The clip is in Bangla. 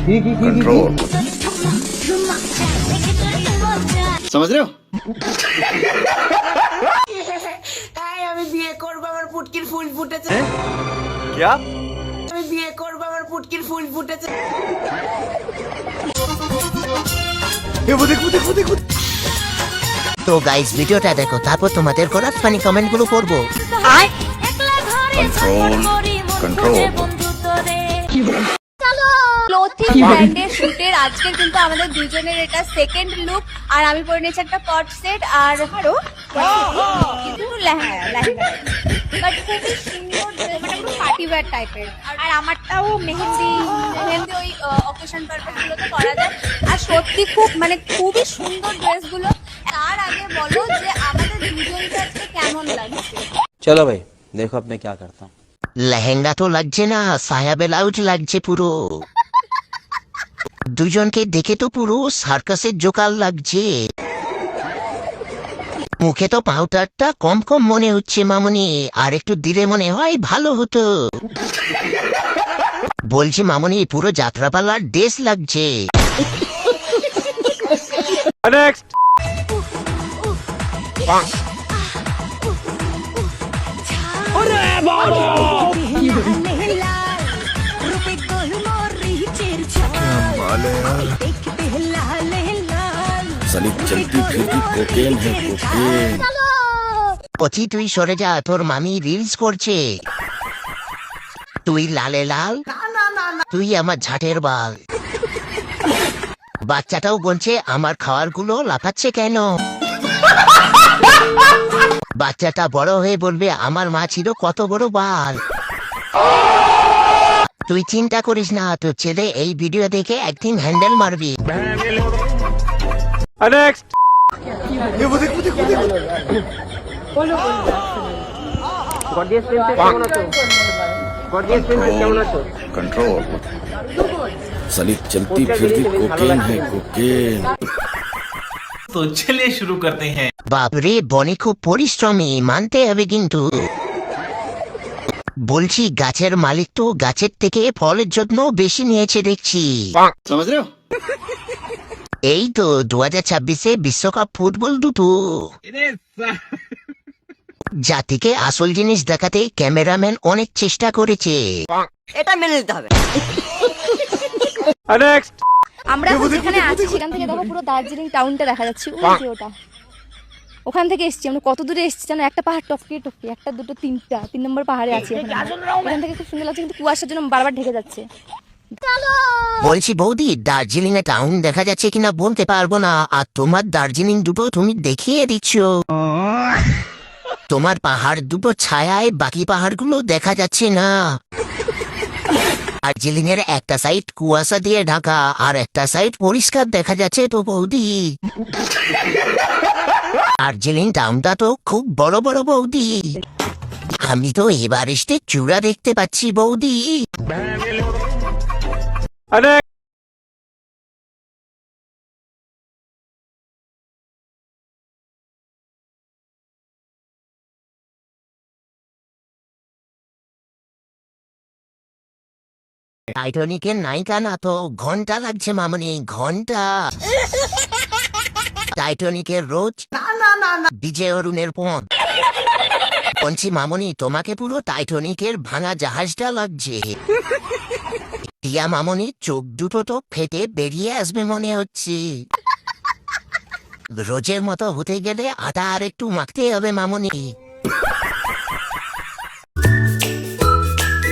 कंट्रोल। समझ रहे हो? আমি বিয়ে করব আমার পুটকির ফুল ফুটেছে। क्या? আমি বিয়ে করব আমার পুটকির ফুল ফুটেছে। তো গাইস ভিডিওটা দেখো, তারপর তোমাদের করা ফানি কমেন্ট গুলো করবো। Control control. ক্লোথিং ব্র্যান্ডের শুটের আজকে কিন্তু আমাদের দুজনের এটা সেকেন্ড লুক। আর আমি পরে নিয়েছি একটা পট সেট আর আরো কিন্তু লেহেঙ্গা বাট খুবই সুন্দর, মানে পুরো পার্টি ওয়্যার টাইপের। আর আমারটাও মেহেন্দি ওই অকেশন পারপাস গুলোতে করা যায়। আর সত্যি খুবই সুন্দর ড্রেসগুলো। তার আগে বলো যে আমাদের দুজনকে আজকে কেমন লাগছে? चलो भाई देखो अब मैं क्या करता हूँ। লেহেঙ্গা তো লাগছে না, সায়া ব্লাউজ লাগছে পুরো। দুজনকে দেখে তো পুরো সার্কাসের জোকার লাগছে। মুখে তো পাউডারটা কম কম মনে হচ্ছে মামুনি, আর একটু দিলে মনে হয় ভালো হতো। বলছি মামুনি, পুরো যাত্রাপালার ড্রেস লাগছে। साली चलती फिरती कोकेन है कोकेन। পচি তুই সরে যা, তোর মামি রিলস করছে। তুই লালে লাল, তুই আমার ঝাটের বাল। বাচ্চাটাও বলছে আমার খাওয়ারগুলো লাফাচ্ছে কেন। বাচ্চাটা বড় হয়ে বলবে আমার মা ছিল কত বড় বাল। তুই চিন্তা করিস না, তোর ছেলে এই ভিডিও দেখে একদিন হ্যান্ডেল মারবি। कंट्रोल। साली चलती फिरती कोकेन है कोकेन। तो चलिए शुरू करते हैं। বাপরে, বনি খুব পরিশ্রমী, মানতে হবে কিন্তু। বলছি গাছের মালিক তো গাছের থেকে ফলের জন্য বেশি নিয়েছে দেখছি। समझ रहे हो? এই তো 2026-এ বিশ্বকাপ ফুটবল দুটো। জাতিকে আসল জিনিস দেখাতে ক্যামেরাম্যান অনেক চেষ্টা করেছে। এটা মেনে নিতে হবে। আমরা এখন যেখানে আছি সেখান থেকে দেখো পুরো দার্জিলিং টাউনটা দেখা যাচ্ছে। ওই যে ওটা, ওখান থেকে এসেছি আমরা। কত দূরে এসেছি জানো? একটা পাহাড় টপকিয়ে টপকিয়ে, একটা দুটো তিনটা, 3 নম্বর পাহাড়ে আছি এখন আমরা। এখান থেকে খুব সুন্দর লাগছে, কিন্তু কুয়াশার জন্য বারবার ঢেকে যাচ্ছে। বলছি বৌদি, দার্জিলিং এ টাউন দেখা যাচ্ছে কিনা বলতে পারবো না, আর তোমার দার্জিলিং দুটো তুমি দেখিয়ে দিচ্ছ। তোমার পাহাড় দুটো ছায়ায় বাকি পাহাড়গুলো দেখা যাচ্ছে না। দার্জিলিং এর একটা সাইড কুয়াশা দিয়ে ঢাকা, আর একটা সাইড পরিষ্কার দেখা যাচ্ছে তো বৌদি। দার্জিলিং টাউনটা তো খুব বড় বড় বৌদি। আমি তো এভারেস্টে চূড়া দেখতে পাচ্ছি বৌদি। টাইটানিকের নায়িকা না তো, ঘন্টা লাগছে মামনি, ঘন্টা। টাইটানিকের রোজ বিজয় অরুণের পথ। বলছি মামনি, তোমাকে পুরো টাইটানিকের ভাঙা জাহাজটা লাগছে। টিয়া মামনি, চোখ দুটো তো ফেটে বেরিয়ে আসবে মনে হচ্ছে। রোজের মতো হতে গেলে আটা আর একটু মাখতে হবে মামনি।